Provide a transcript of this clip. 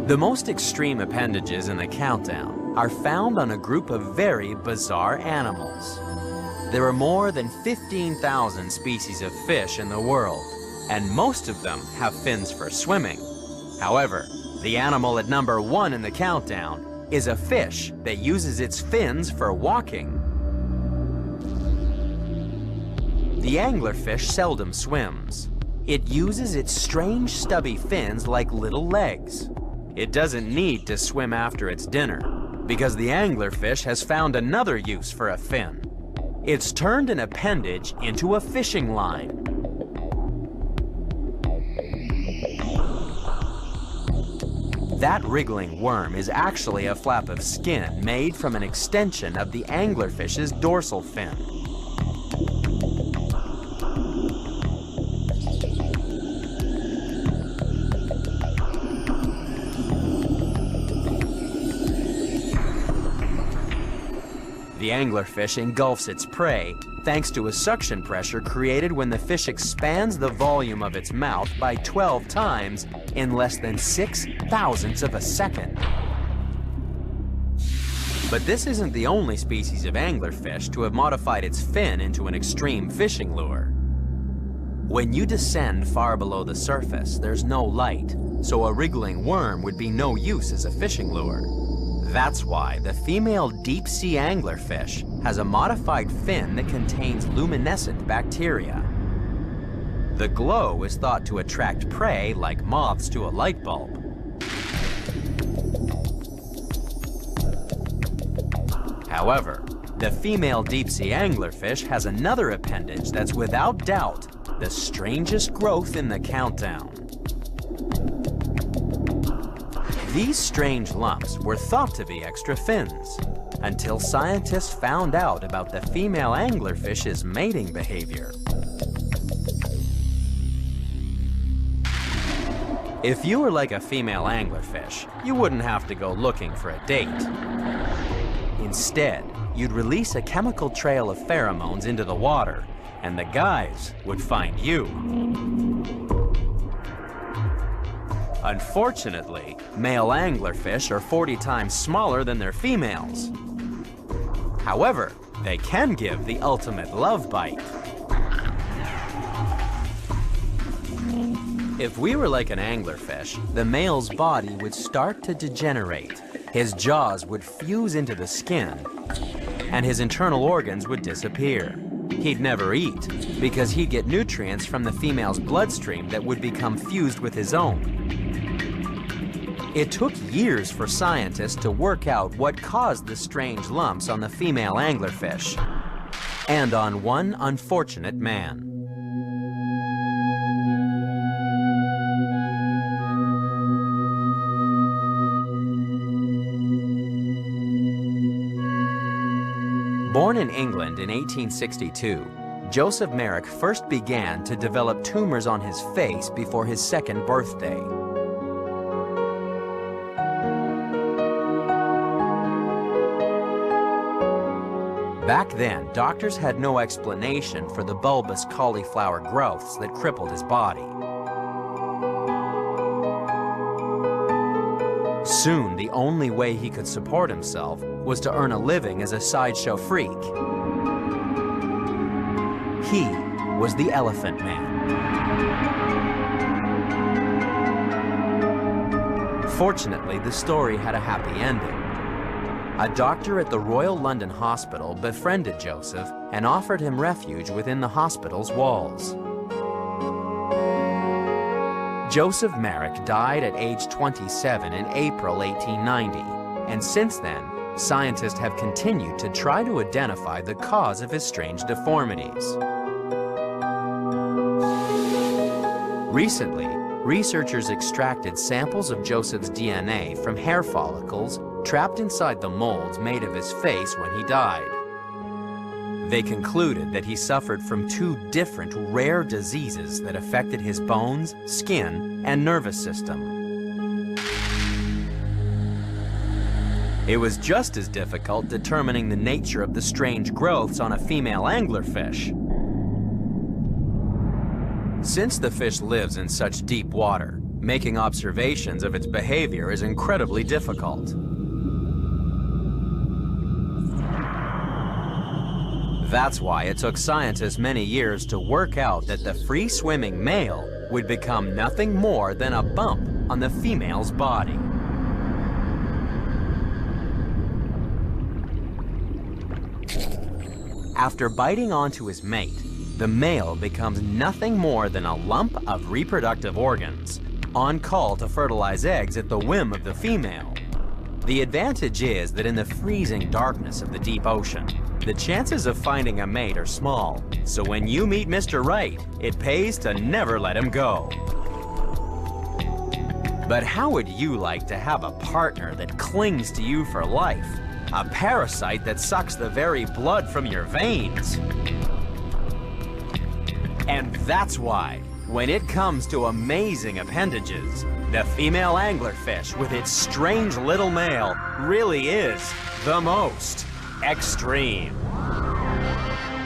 The most extreme appendages in the countdown are found on a group of very bizarre animals. There are more than 15,000 species of fish in the world, and most of them have fins for swimming. However, the animal at number 1 in the countdown is a fish that uses its fins for walking. The anglerfish seldom swims. It uses its strange stubby fins like little legs. It doesn't need to swim after its dinner, because the anglerfish has found another use for a fin. It's turned an appendage into a fishing line. That wriggling worm is actually a flap of skin made from an extension of the anglerfish's dorsal fin. The anglerfish engulfs its prey thanks to a suction pressure created when the fish expands the volume of its mouth by 12 times in less than 6/1000ths of a second. But this isn't the only species of anglerfish to have modified its fin into an extreme fishing lure. When you descend far below the surface, there's no light, so a wriggling worm would be no use as a fishing lure. That's why the female deep-sea anglerfish has a modified fin that contains luminescent bacteria. The glow is thought to attract prey like moths to a light bulb. However, the female deep-sea anglerfish has another appendage that's without doubt the strangest growth in the countdown. These strange lumps were thought to be extra fins, until scientists found out about the female anglerfish's mating behavior. If you were like a female anglerfish, you wouldn't have to go looking for a date. Instead, you'd release a chemical trail of pheromones into the water, and the guys would find you. Unfortunately, male anglerfish are 40 times smaller than their females. However, they can give the ultimate love bite. If we were like an anglerfish, the male's body would start to degenerate. His jaws would fuse into the skin, and his internal organs would disappear. He'd never eat, because he'd get nutrients from the female's bloodstream that would become fused with his own. It took years for scientists to work out what caused the strange lumps on the female anglerfish, and on one unfortunate man. Born in England in 1862, Joseph Merrick first began to develop tumors on his face before his 2nd birthday. Back then, doctors had no explanation for the bulbous cauliflower growths that crippled his body. Soon, the only way he could support himself was to earn a living as a sideshow freak. He was the Elephant Man. Fortunately, the story had a happy ending. A doctor at the Royal London Hospital befriended Joseph and offered him refuge within the hospital's walls. Joseph Merrick died at age 27 in April 1890, and since then, scientists have continued to try to identify the cause of his strange deformities. Recently, researchers extracted samples of Joseph's DNA from hair follicles trapped inside the molds made of his face when he died. They concluded that he suffered from 2 different rare diseases that affected his bones, skin, and nervous system. It was just as difficult determining the nature of the strange growths on a female anglerfish. Since the fish lives in such deep water, Making observations of its behavior is incredibly difficult. That's why it took scientists many years to work out that the free-swimming male would become nothing more than a bump on the female's body. After biting onto his mate, the male becomes nothing more than a lump of reproductive organs, on call to fertilize eggs at the whim of the female. The advantage is that in the freezing darkness of the deep ocean, the chances of finding a mate are small, so when you meet Mr. Right, it pays to never let him go. But how would you like to have a partner that clings to you for life? A parasite that sucks the very blood from your veins? And that's why, when it comes to amazing appendages, the female anglerfish with its strange little male really is the most extreme.